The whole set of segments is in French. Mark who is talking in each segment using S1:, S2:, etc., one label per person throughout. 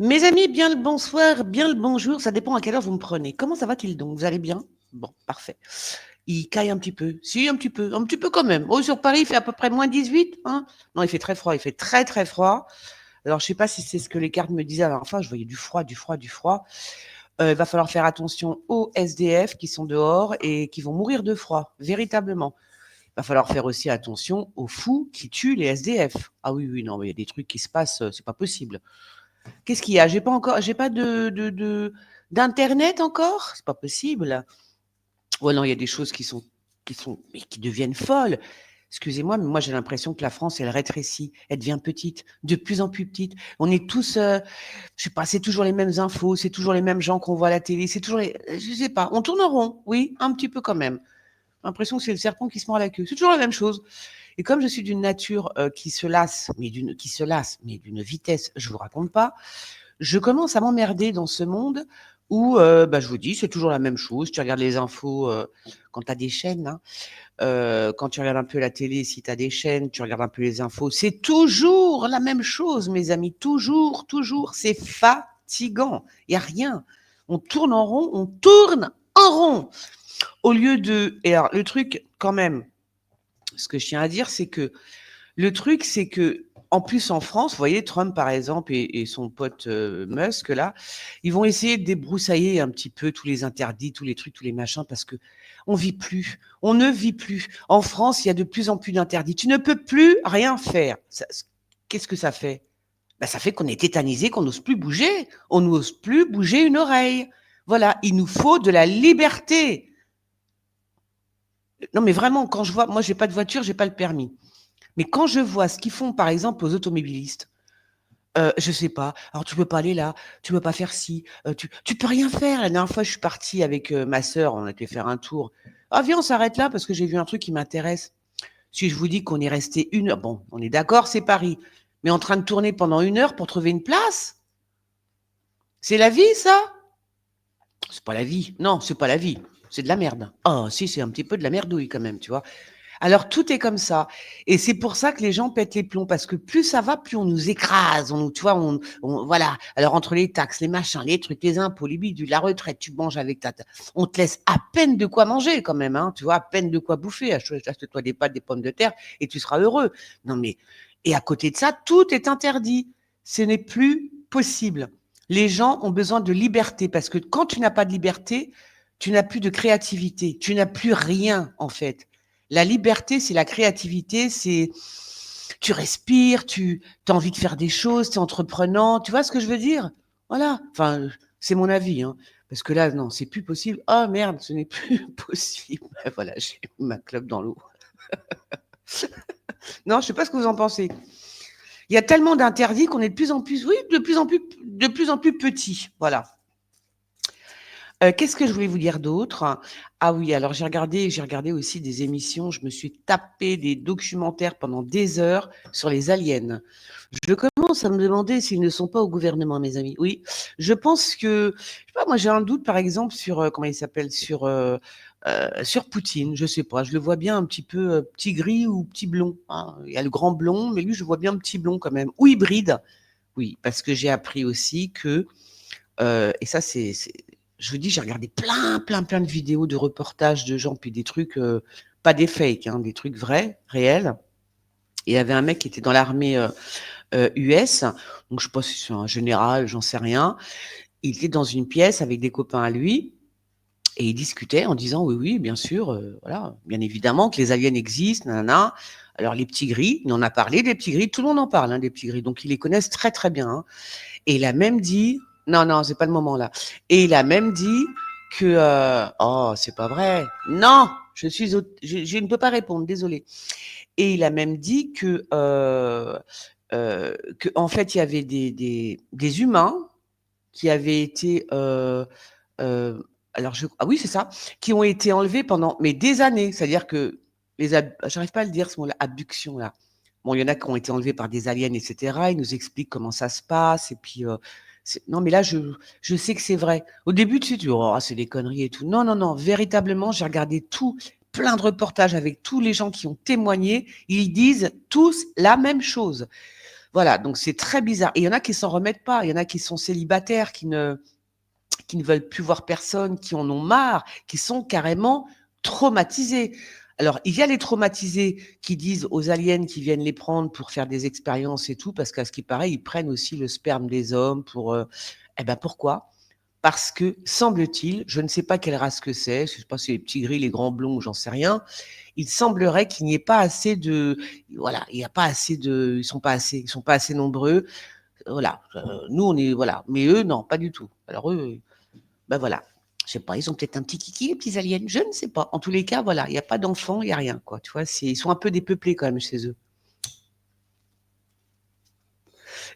S1: Mes amis, bien le bonsoir, bien le bonjour, ça dépend à quelle heure vous me prenez. Comment ça va-t-il donc? Vous allez bien? Bon, parfait. Il caille un petit peu. Si, un petit peu quand même. Oh, sur Paris, il fait à peu près -18, hein? Non, il fait très froid, il fait très très froid. Alors, je sais pas si c'est ce que les cartes me disaient la dernière fois, je voyais du froid, du froid, du froid. Il va falloir faire attention aux SDF qui sont dehors et qui vont mourir de froid, véritablement. Il va falloir faire aussi attention aux fous qui tuent les SDF. Ah oui, oui, non, mais il y a des trucs qui se passent, c'est pas possible. Qu'est-ce qu'il y a? J'ai pas d'internet encore? C'est pas possible. Ouais, non, il y a des choses mais qui deviennent folles. Excusez-moi, mais moi j'ai l'impression que la France, elle rétrécit, elle devient petite, de plus en plus petite. On est tous, je sais pas, c'est toujours les mêmes infos, c'est toujours les mêmes gens qu'on voit à la télé, c'est toujours les, je sais pas, on tourne en rond, oui, un petit peu quand même. J'ai l'impression que c'est le serpent qui se mord la queue. C'est toujours la même chose. Et comme je suis d'une nature qui se lasse, mais d'une vitesse, je vous raconte pas, je commence à m'emmerder dans ce monde où, bah, je vous dis, c'est toujours la même chose. Tu regardes les infos, quand tu as des chaînes, hein, quand tu regardes un peu la télé, si tu as des chaînes, tu regardes un peu les infos, c'est toujours la même chose, mes amis, toujours, toujours. C'est fatigant. Il y a rien. On tourne en rond, on tourne en rond. Au lieu de et alors le truc quand même, ce que je tiens à dire, c'est que le truc, c'est que en plus en France, vous voyez Trump par exemple et son pote Musk là, ils vont essayer de débroussailler un petit peu tous les interdits, tous les trucs, tous les machins, parce que on vit plus, on ne vit plus. En France, il y a de plus en plus d'interdits. Tu ne peux plus rien faire. Qu'est-ce que ça fait? Ben, ça fait qu'on est tétanisé, qu'on n'ose plus bouger. On n'ose plus bouger une oreille. Voilà, il nous faut de la liberté. Non, mais vraiment, quand je vois, moi, j'ai pas de voiture, j'ai pas le permis. Mais quand je vois ce qu'ils font, par exemple, aux automobilistes, je sais pas. Alors tu peux pas aller là, tu peux pas faire ci, tu peux rien faire. La dernière fois, je suis partie avec ma sœur, on a été faire un tour. Ah viens, on s'arrête là parce que j'ai vu un truc qui m'intéresse. Si je vous dis qu'on est resté 1 heure, bon, on est d'accord, c'est Paris, mais en train de tourner pendant 1 heure pour trouver une place, c'est la vie, ça? C'est pas la vie. Non, c'est pas la vie. C'est de la merde. Oh, si, c'est un petit peu de la merdouille quand même, tu vois. Alors tout est comme ça et c'est pour ça que les gens pètent les plombs parce que plus ça va, plus on nous écrase, on nous tu vois, on voilà. Alors entre les taxes, les machins, les trucs, les impôts, les bidules, la retraite, tu manges avec ta on te laisse à peine de quoi manger quand même, hein, tu vois? À peine de quoi bouffer. Achète-toi des pâtes, des pommes de terre et tu seras heureux. Non mais et à côté de ça, tout est interdit. Ce n'est plus possible. Les gens ont besoin de liberté parce que quand tu n'as pas de liberté, tu n'as plus de créativité, tu n'as plus rien en fait. La liberté, c'est la créativité, c'est tu respires, tu as envie de faire des choses, tu es entreprenant, tu vois ce que je veux dire? Voilà, enfin, c'est mon avis, hein, parce que là, non, c'est plus possible. Oh merde, ce n'est plus possible. Voilà, j'ai mis ma clope dans l'eau. Non, je sais pas ce que vous en pensez. Il y a tellement d'interdits qu'on est de plus en plus, oui, de plus en plus petits. Voilà. Qu'est-ce que je voulais vous dire d'autre? Ah oui, alors j'ai regardé aussi des émissions, je me suis tapé des documentaires pendant des heures sur les aliens. Je commence à me demander s'ils ne sont pas au gouvernement, mes amis. Oui, je pense que je sais pas, moi j'ai un doute par exemple sur, comment il s'appelle? Sur Poutine, je sais pas, je le vois bien un petit peu, petit gris ou petit blond, hein. Il y a le grand blond, mais lui je le vois bien petit blond quand même, ou hybride. Oui, parce que j'ai appris aussi que, et ça c'est je vous dis, j'ai regardé plein, plein, plein de vidéos, de reportages de gens, puis des trucs, pas des fakes, hein, des trucs vrais, réels. Et il y avait un mec qui était dans l'armée US, donc je sais pas si c'est un général, j'en sais rien. Il était dans une pièce avec des copains à lui et il discutait en disant oui, oui, bien sûr, voilà, bien évidemment que les aliens existent, nanana. Alors les petits gris, il en a parlé des petits gris, tout le monde en parle, hein, des petits gris, donc ils les connaissent très très bien, hein. Et il a même dit non, non, c'est pas le moment là. Et il a même dit que oh, c'est pas vrai. Non, je ne peux pas répondre, désolé. Et il a même dit que en fait, il y avait des humains qui avaient été alors ah oui, c'est ça, qui ont été enlevés pendant mais des années. C'est-à-dire que j'arrive pas à le dire ce mot-là, abduction là. Bon, il y en a qui ont été enlevés par des aliens, et cetera. Ils nous expliquent comment ça se passe et puis, non, mais là, je sais que c'est vrai. Au début, tu dis: «Oh, c'est des conneries et tout». Non, non, non, véritablement, j'ai regardé tout, plein de reportages avec tous les gens qui ont témoigné. Ils disent tous la même chose. Voilà, donc c'est très bizarre. Et il y en a qui s'en remettent pas. Il y en a qui sont célibataires, qui ne veulent plus voir personne, qui en ont marre, qui sont carrément traumatisés. Alors, il y a les traumatisés qui disent aux aliens qui viennent les prendre pour faire des expériences et tout, parce qu'à ce qui paraît, ils prennent aussi le sperme des hommes pour. Eh ben pourquoi? Parce que, semble-t-il, je ne sais pas quelle race que c'est, je ne sais pas si c'est les petits gris, les grands blonds, j'en sais rien. Il semblerait qu'il n'y ait pas assez de. Voilà, il n'y a pas assez de. Ils sont pas assez nombreux. Voilà. Nous, on est. Voilà. Mais eux, non, pas du tout. Alors, eux, ben voilà. Je sais pas, ils ont peut-être un petit kiki, les petits aliens, je ne sais pas. En tous les cas, voilà, il n'y a pas d'enfants, il n'y a rien, quoi. Tu vois, ils sont un peu dépeuplés quand même chez eux.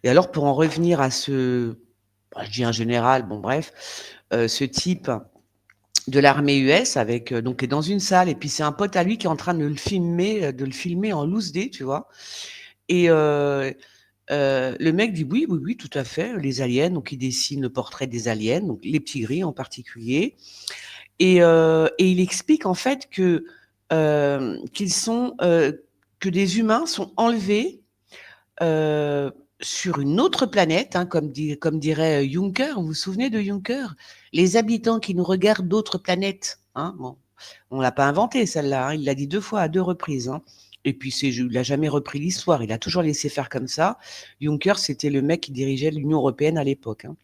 S1: Et alors, pour en revenir à je dis un général, bon bref, ce type de l'armée US avec donc est dans une salle et puis c'est un pote à lui qui est en train de le filmer en loose day, tu vois. Et le mec dit oui, oui, oui, tout à fait, les aliens. Donc il dessine le portrait des aliens, donc les petits gris en particulier. Et il explique en fait que qu'ils sont que des humains sont enlevés euh, sur une autre planète, hein, comme dirait Juncker. Vous vous souvenez de Juncker? Les habitants qui nous regardent d'autres planètes. Hein, bon, on l'a pas inventé celle-là. Hein, il l'a dit 2 fois à 2 reprises. Hein. Et puis il n'a jamais repris l'histoire. Il a toujours laissé faire comme ça. Juncker, c'était le mec qui dirigeait l'Union européenne à l'époque. Hein.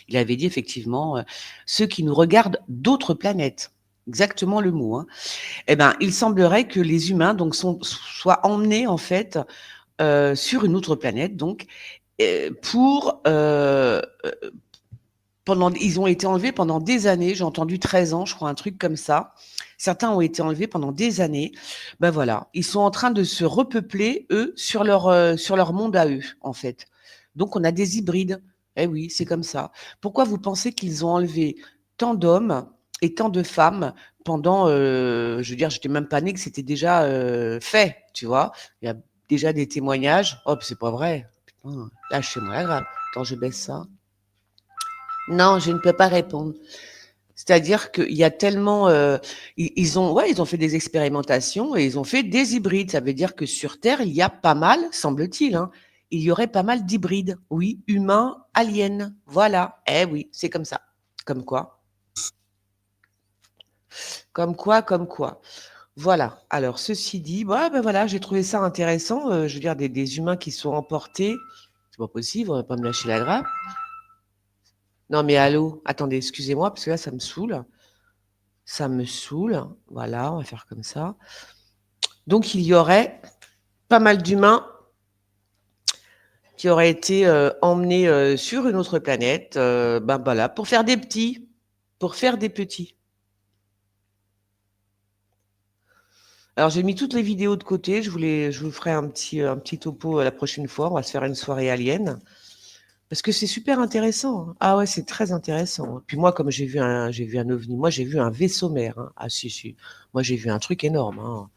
S1: Il avait dit effectivement ceux qui nous regardent d'autres planètes. Exactement le mot. Hein. Eh ben, il semblerait que les humains donc soient emmenés en fait sur une autre planète, donc pour ils ont été enlevés pendant des années. J'ai entendu 13 ans, je crois, un truc comme ça. Certains ont été enlevés pendant des années. Ben voilà, ils sont en train de se repeupler eux sur leur monde à eux, en fait. Donc on a des hybrides. Eh oui, c'est comme ça. Pourquoi vous pensez qu'ils ont enlevé tant d'hommes et tant de femmes pendant, je veux dire, j'étais même pas née que c'était déjà fait, tu vois. Il y a déjà des témoignages. Oh, c'est pas vrai. Putain, lâchez-moi la grave. Attends, je baisse ça. Non, je ne peux pas répondre. C'est-à-dire qu'il y a tellement, ils ont fait des expérimentations et ils ont fait des hybrides. Ça veut dire que sur Terre, il y a pas mal, semble-t-il, hein, il y aurait pas mal d'hybrides. Oui, humains, aliens. Voilà. Eh oui, c'est comme ça. Comme quoi. Comme quoi, comme quoi. Voilà. Alors, ceci dit, bah, ben voilà, j'ai trouvé ça intéressant. Je veux dire, des humains qui sont emportés. C'est pas possible, on va pas me lâcher la grappe. Non, mais allô, attendez, excusez-moi, parce que là, ça me saoule. Ça me saoule. Voilà, on va faire comme ça. Donc, il y aurait pas mal d'humains qui auraient été emmenés sur une autre planète, ben voilà, pour faire des petits, pour faire des petits. Alors, j'ai mis toutes les vidéos de côté. Je vous ferai un petit topo la prochaine fois. On va se faire une soirée alien. Parce que c'est super intéressant. Hein. Ah ouais, c'est très intéressant. Puis moi, comme j'ai vu un ovni, moi j'ai vu un vaisseau mère. Hein. Ah si, si. Moi j'ai vu un truc énorme. Hein.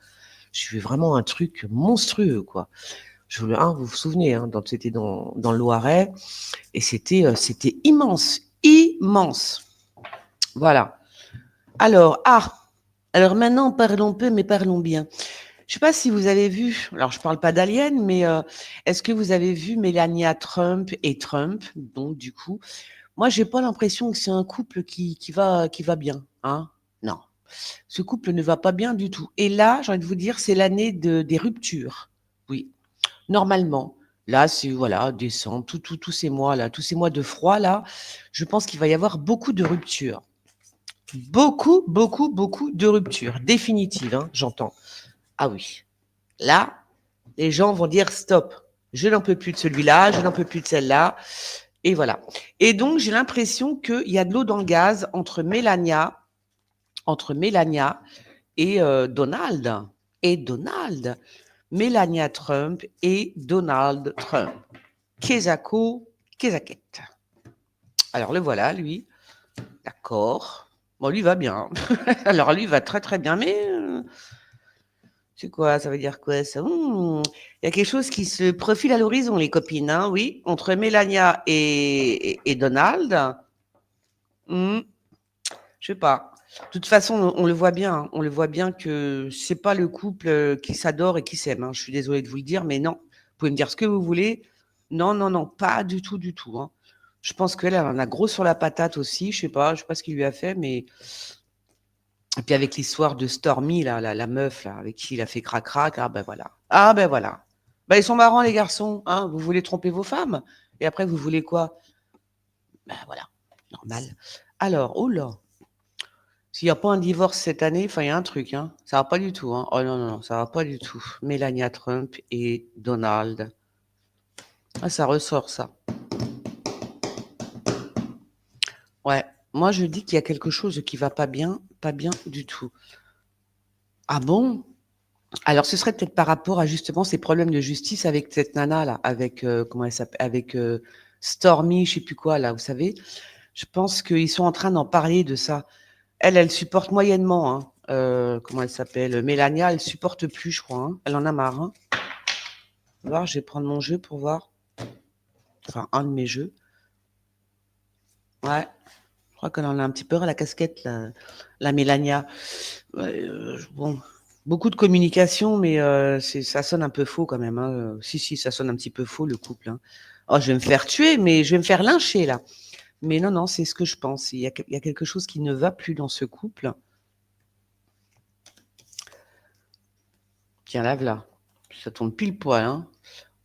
S1: J'ai vu vraiment un truc monstrueux, quoi. Vous vous souvenez, hein, c'était dans le Loiret, et c'était immense, immense. Voilà. Alors, alors maintenant, parlons peu, mais parlons bien. Je ne sais pas si vous avez vu, alors je ne parle pas d'aliens, mais est-ce que vous avez vu Melania Trump et Trump? Donc, du coup, moi, j'ai pas l'impression que c'est un couple qui va bien. Hein. Non, ce couple ne va pas bien du tout. Et là, j'ai envie de vous dire, c'est l'année des ruptures. Oui, normalement. Là, c'est voilà, décembre, tous ces mois-là, tous ces mois de froid, là, je pense qu'il va y avoir beaucoup de ruptures. Beaucoup, beaucoup, beaucoup de ruptures. Définitives, hein, j'entends. Ah oui. Là, les gens vont dire stop. Je n'en peux plus de celui-là, je n'en peux plus de celle-là. Et voilà. Et donc, j'ai l'impression qu'il y a de l'eau dans le gaz entre Mélania et Donald. Et Donald. Melania Trump et Donald Trump. Kezako, Kezaket. Alors le voilà, lui. D'accord. Bon, lui va bien. Alors lui va très très bien, mais c'est quoi? Ça veut dire quoi ça? Il y a quelque chose qui se profile à l'horizon, les copines. Hein, oui, entre Melania et Donald. Hmm, je sais pas. De toute façon, on le voit bien. Hein, on le voit bien que c'est pas le couple qui s'adore et qui s'aime. Hein, je suis désolée de vous le dire, mais non. pouvez me dire ce que vous voulez. Non, non, non, pas du tout, du tout, hein. Je pense qu'elle, elle en a gros sur la patate aussi. Je sais pas ce qu'il lui a fait, mais et puis avec l'histoire de Stormy, là, la meuf là, avec qui il a fait crac-crac, ah ben voilà. Ah ben voilà. Ben, ils sont marrants les garçons, hein. Vous voulez tromper vos femmes et après vous voulez quoi? Ben voilà, normal. Alors, oh là, s'il n'y a pas un divorce cette année, enfin il y a un truc, hein. Ça va pas du tout, hein. Oh non, non, non, ça va pas du tout. Melania Trump et Donald. Ah, ça ressort ça. Ouais. Moi je dis qu'il y a quelque chose qui va pas bien du tout. Ah bon? Alors, ce serait peut-être par rapport à justement ces problèmes de justice avec cette nana là, avec comment elle s'appelle, avec Stormy, je sais plus quoi là, vous savez. Je pense qu'ils sont en train d'en parler de ça. Elle supporte moyennement. Hein. Comment elle s'appelle, Mélania, elle supporte plus, je crois. Hein. Elle en a marre. Hein. On va voir, je vais prendre mon jeu pour voir. Enfin, un de mes jeux. Ouais. Je crois qu'elle en a un petit peu ras la casquette, la Mélania. Ouais, bon, beaucoup de communication, mais ça sonne un peu faux quand même. Hein. Si, si, ça sonne un petit peu faux, le couple. Hein. Oh, je vais me faire tuer, mais je vais me faire lyncher, là. Mais non, non, c'est ce que je pense. Il y a quelque chose qui ne va plus dans ce couple. Tiens, lave là. Ça tombe pile poil. Hein.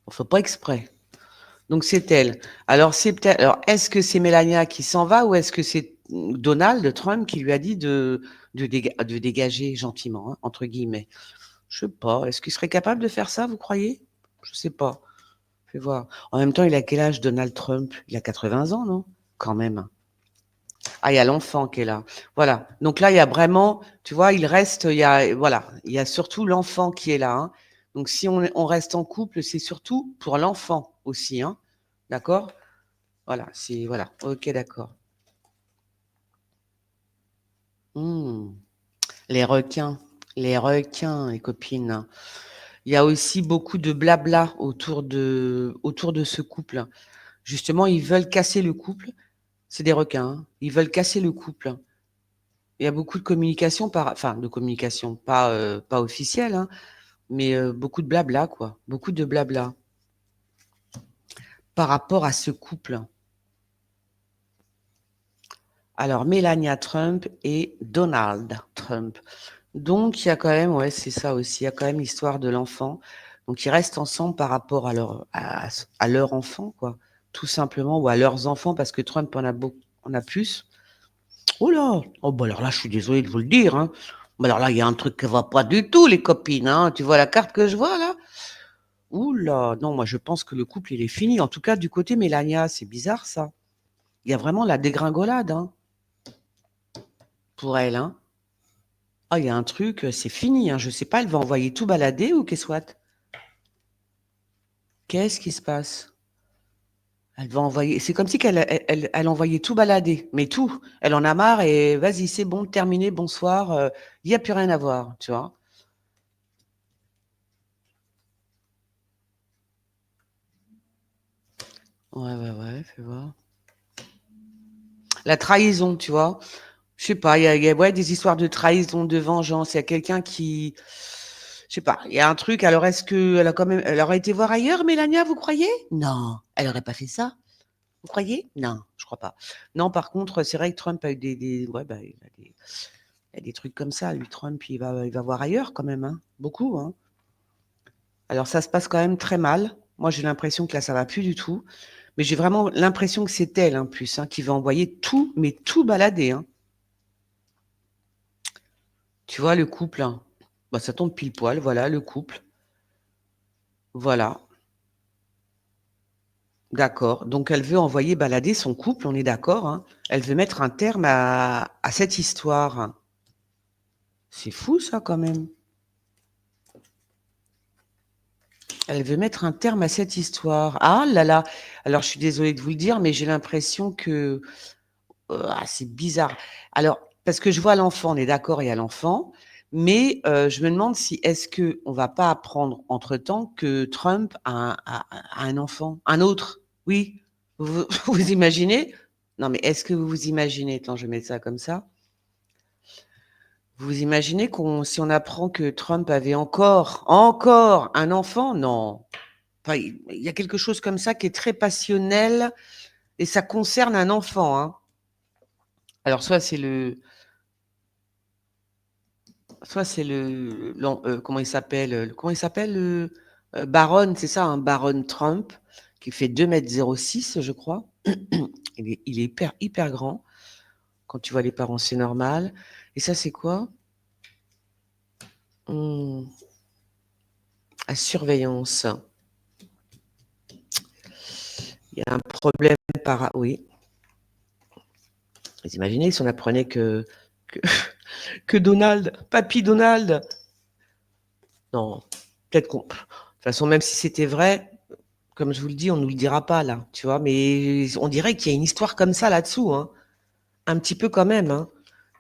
S1: On ne fait pas exprès. Donc, c'est elle. Alors, c'est peut-être. Alors, est-ce que c'est Mélania qui s'en va ou est-ce que c'est Donald Trump qui lui a dit de dégager gentiment, hein, entre guillemets? Je sais pas. Est-ce qu'il serait capable de faire ça, vous croyez? Je sais pas. Fais voir. En même temps, il a quel âge, Donald Trump? Il a 80 ans, non? Quand même. Ah, il y a l'enfant qui est là. Voilà. Donc là, il y a vraiment, tu vois, voilà, il y a surtout l'enfant qui est là. Hein. Donc si on reste en couple, c'est surtout pour l'enfant aussi. Hein. D'accord? Voilà. Voilà. Ok, d'accord. Hmm. Les requins. Les requins, les copines. Il y a aussi beaucoup de blabla autour de ce couple. Justement, ils veulent casser le couple. C'est des requins. Hein. Ils veulent casser le couple. Il y a beaucoup de communication enfin, de communication, pas officielle, hein, mais beaucoup de blabla, quoi. Beaucoup de blabla par rapport à ce couple. Alors, Melania Trump et Donald Trump. Donc, il y a quand même, ouais, c'est ça aussi, il y a quand même l'histoire de l'enfant. Donc, ils restent ensemble par rapport à leur enfant, quoi. Tout simplement, ou à leurs enfants, parce que Trump en a plus. Oh là! Oh, bah alors là, je suis désolée de vous le dire, hein. Bah alors là, il y a un truc qui va pas du tout, les copines, hein. Tu vois la carte que je vois, là? Ouh là! Non, moi, je pense que le couple, il est fini. En tout cas, du côté Mélania, c'est bizarre, ça. Il y a vraiment la dégringolade, hein, pour elle, hein. Ah, il y a un truc, c'est fini, hein. Je sais pas, elle va envoyer tout balader ou qu'est-ce soit? Qu'est-ce qui se passe? Elle va envoyer c'est comme si elle envoyait tout balader, mais tout. Elle en a marre et vas-y, c'est bon, terminé, bonsoir, il y a plus rien à voir, tu vois? Ouais, ouais, ouais, fais voir. La trahison, tu vois? Je sais pas, il y a ouais, des histoires de trahison, de vengeance. Il y a quelqu'un qui je sais pas, il y a un truc. Alors est-ce qu'elle a quand même elle aurait été voir ailleurs, Mélania, vous croyez? Non, elle aurait pas fait ça. Vous croyez? Non, je crois pas. Non, par contre, c'est vrai que Trump a eu des ouais, bah, il a des trucs comme ça. Lui, Trump, il va voir ailleurs quand même, hein. Beaucoup, hein. Alors ça se passe quand même très mal. Moi, j'ai l'impression que là, ça va plus du tout. Mais j'ai vraiment l'impression que c'est elle, en plus, hein, qui va envoyer tout, mais tout balader, hein. Tu vois, le couple, hein. Bah, ça tombe pile poil, voilà, le couple. Voilà, d'accord. Donc elle veut envoyer balader son couple, on est d'accord, hein. Elle veut mettre un terme à cette histoire. C'est fou ça quand même. Elle veut mettre un terme à cette histoire. Ah là là. Alors je suis désolée de vous le dire, mais j'ai l'impression que c'est bizarre. Alors parce que je vois l'enfant, on est d'accord, il y a l'enfant, mais je me demande si est-ce que on va pas apprendre entre-temps que Trump a un enfant, un autre? Oui. Vous vous imaginez? Non, mais est-ce que vous vous imaginez attends, je vais mettre ça comme ça. Vous imaginez qu'on si on apprend que Trump avait encore un enfant? Non. Enfin, il y a quelque chose comme ça qui est très passionnel et ça concerne un enfant, hein. Alors soit c'est comment il s'appelle Baron, c'est ça, un Baron Trump qui fait 2,06 m, je crois. Il est hyper, hyper grand. Quand tu vois les parents, c'est normal. Et ça, c'est quoi? La surveillance. Il y a un problème oui. Vous imaginez si on apprenait que, que Donald, Papy Donald. Non, peut-être qu'on. De toute façon, même si c'était vrai, comme je vous le dis, on ne nous le dira pas là, tu vois. Mais on dirait qu'il y a une histoire comme ça là-dessous, hein. Un petit peu quand même, hein.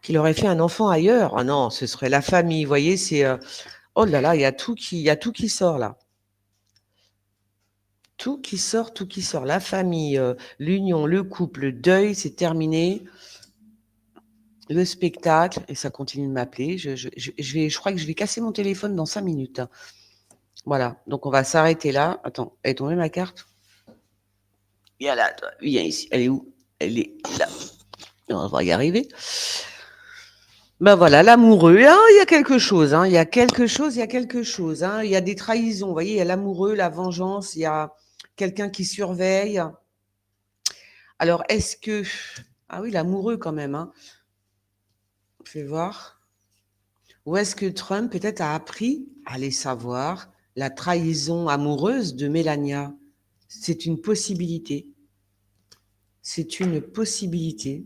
S1: Qu'il aurait fait un enfant ailleurs. Ah non, ce serait la famille. Vous voyez, c'est. Oh là là, il y a tout qui sort là. Tout qui sort, tout qui sort. La famille, l'union, le couple, le deuil, c'est terminé. Le spectacle, et ça continue de m'appeler. Je crois que je vais casser mon téléphone dans 5 minutes, hein. Voilà, donc on va s'arrêter là. Attends, elle est tombée ma carte? Viens là, toi. Viens ici. Elle est où? Elle est là. On va y arriver. Ben voilà, l'amoureux. Ah, il y a quelque chose, hein. Il y a quelque chose, il y a quelque chose, hein. Il y a des trahisons. Vous voyez, il y a l'amoureux, la vengeance, il y a quelqu'un qui surveille. Alors, est-ce que. Ah oui, l'amoureux quand même, hein. Je vais voir. Ou est-ce que Trump peut-être a appris, allez savoir, la trahison amoureuse de Melania? C'est une possibilité. C'est une possibilité.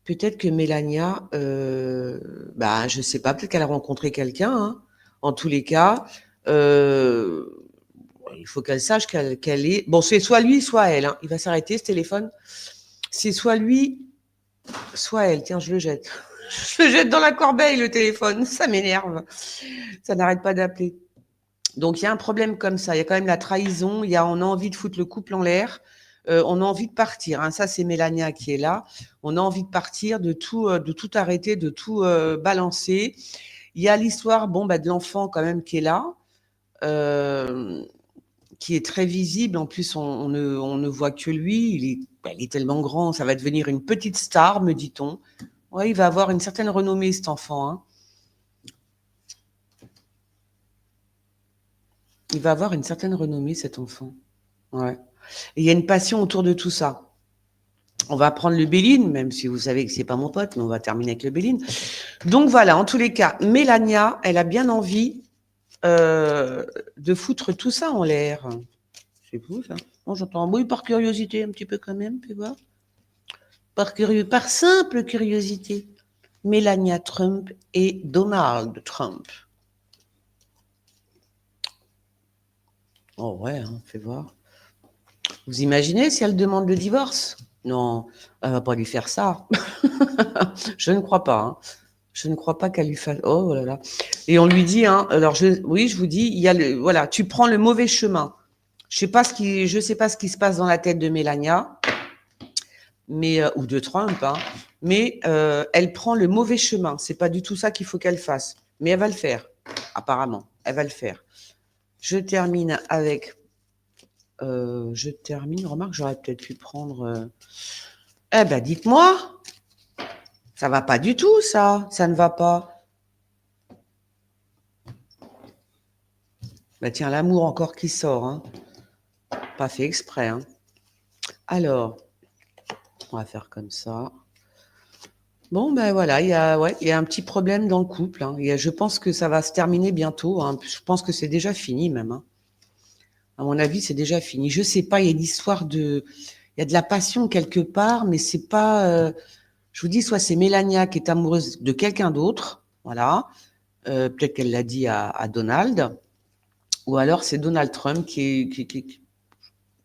S1: Peut-être que Melania, bah, je ne sais pas, peut-être qu'elle a rencontré quelqu'un, hein. En tous les cas, il faut qu'elle sache qu'elle est. Bon, c'est soit lui, soit elle, hein. Il va s'arrêter ce téléphone. C'est soit lui, soit elle. Tiens, je le jette. Je le jette dans la corbeille, le téléphone. Ça m'énerve. Ça n'arrête pas d'appeler. Donc, il y a un problème comme ça. Il y a quand même la trahison. On a envie de foutre le couple en l'air. On a envie de partir, hein. Ça, c'est Mélania qui est là. On a envie de partir, de tout arrêter, de tout balancer. Il y a l'histoire de l'enfant quand même qui est là, euh, qui est très visible. En plus, on ne voit que lui. Il est tellement grand. Ça va devenir une petite star, me dit-on. Ouais, il va avoir une certaine renommée, cet enfant, hein. Il va avoir une certaine renommée, cet enfant. Ouais. Et il y a une passion autour de tout ça. On va prendre le Béline, même si vous savez que c'est pas mon pote, mais on va terminer avec le Béline. Donc voilà, en tous les cas, Mélania, elle a bien envie de foutre tout ça en l'air. C'est fou ça. Bon, j'entends un bruit par curiosité un petit peu quand même, tu vois. Par simple curiosité. Mélania Trump et Donald Trump. Oh ouais, hein, fais voir. Vous imaginez si elle demande le divorce? Non, elle va pas lui faire ça. Je ne crois pas, hein. Je ne crois pas qu'elle lui fasse. Oh là là. Et on lui dit, hein, alors oui, je vous dis, voilà, tu prends le mauvais chemin. Je sais pas ce qui se passe dans la tête de Mélania, mais ou de Trump, hein, mais elle prend le mauvais chemin. C'est pas du tout ça qu'il faut qu'elle fasse, mais elle va le faire. Apparemment, elle va le faire. Je termine avec. Remarque, j'aurais peut-être pu prendre. Eh ben, dites-moi, ça va pas du tout, ça. Ça ne va pas. Bah tiens, l'amour encore qui sort, hein. Pas fait exprès, hein. Alors, on va faire comme ça. Bon, ben voilà, il y a un petit problème dans le couple, hein. Je pense que ça va se terminer bientôt, hein. Je pense que c'est déjà fini même, hein. À mon avis, c'est déjà fini. Je sais pas, il y a une histoire il y a de la passion quelque part, mais c'est pas. Je vous dis, soit c'est Mélania qui est amoureuse de quelqu'un d'autre, voilà. Peut-être qu'elle l'a dit à Donald, ou alors c'est Donald Trump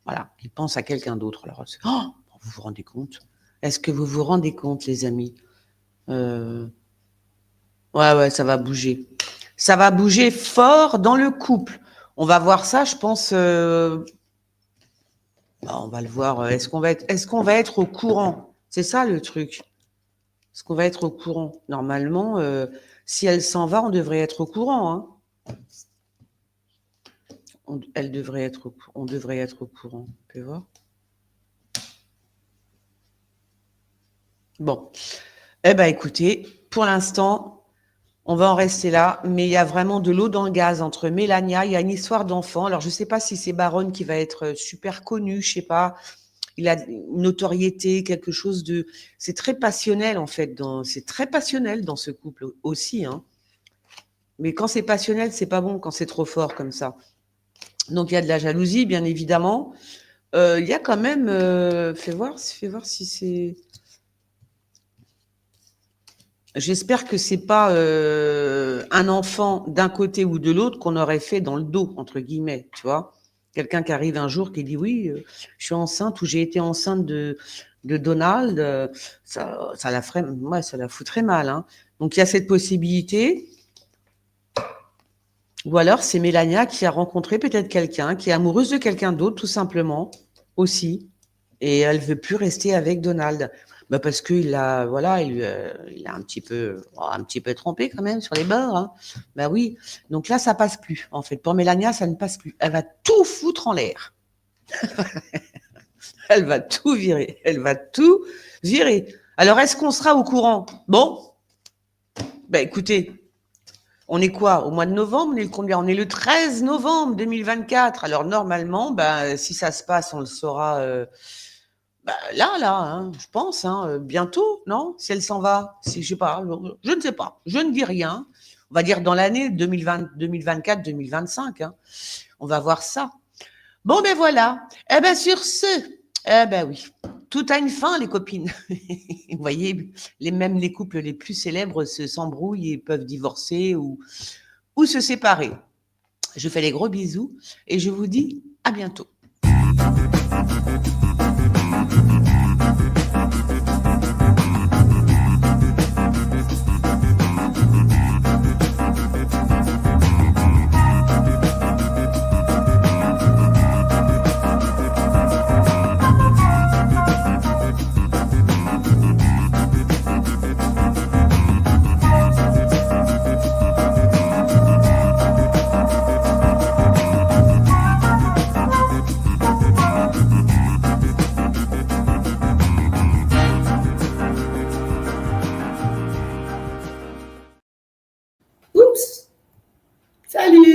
S1: voilà, qui pense à quelqu'un d'autre. Alors, vous vous rendez compte? Est-ce que vous vous rendez compte, les amis? Ouais, ça va bouger. Ça va bouger fort dans le couple. On va voir ça, je pense. On va le voir. Est-ce qu'on va être au courant? C'est ça le truc. Est-ce qu'on va être au courant? Normalement, si elle s'en va, on devrait être au courant, hein. on devrait être au courant. On peut voir. Bon. Eh ben, écoutez, pour l'instant, on va en rester là, mais il y a vraiment de l'eau dans le gaz entre Mélania, il y a une histoire d'enfant. Alors, je ne sais pas si c'est Baron qui va être super connu, je ne sais pas. Il a une notoriété, quelque chose de... C'est très passionnel, en fait. C'est très passionnel dans ce couple aussi. Hein. Mais quand c'est passionnel, c'est pas bon quand c'est trop fort comme ça. Donc, il y a de la jalousie, bien évidemment. Il y a quand même... fais voir si c'est... J'espère que c'est pas un enfant d'un côté ou de l'autre qu'on aurait fait dans le dos, entre guillemets, tu vois. Quelqu'un qui arrive un jour qui dit oui, je suis enceinte ou j'ai été enceinte de Donald, ça la ferait, ouais, ça la foutrait mal. Hein. Donc il y a cette possibilité. Ou alors c'est Mélania qui a rencontré peut-être quelqu'un, qui est amoureuse de quelqu'un d'autre, tout simplement, aussi. Et elle veut plus rester avec Donald. Bah parce qu'il a, voilà, il a un petit peu trompé quand même sur les bords. Hein. Bah oui. Donc là, ça passe plus. En fait, pour Mélania, ça ne passe plus. Elle va tout foutre en l'air. Elle va tout virer. Elle va tout virer. Alors, est-ce qu'on sera au courant? Bon. Bah écoutez, on est quoi? Au mois de novembre? On est le combien? On est le 13 novembre 2024. Alors, normalement, bah, si ça se passe, on le saura. Bah, là, hein, je pense, hein, bientôt, non? Si elle s'en va, si je sais pas, je ne sais pas, je ne dis rien. On va dire dans l'année 2024, 2025. Hein. On va voir ça. Bon, ben voilà. Eh ben sur ce, eh ben oui, tout a une fin, les copines. Vous voyez, même les couples les plus célèbres s'embrouillent et peuvent divorcer ou se séparer. Je fais les gros bisous et je vous dis à bientôt.
S2: Oups. Salut.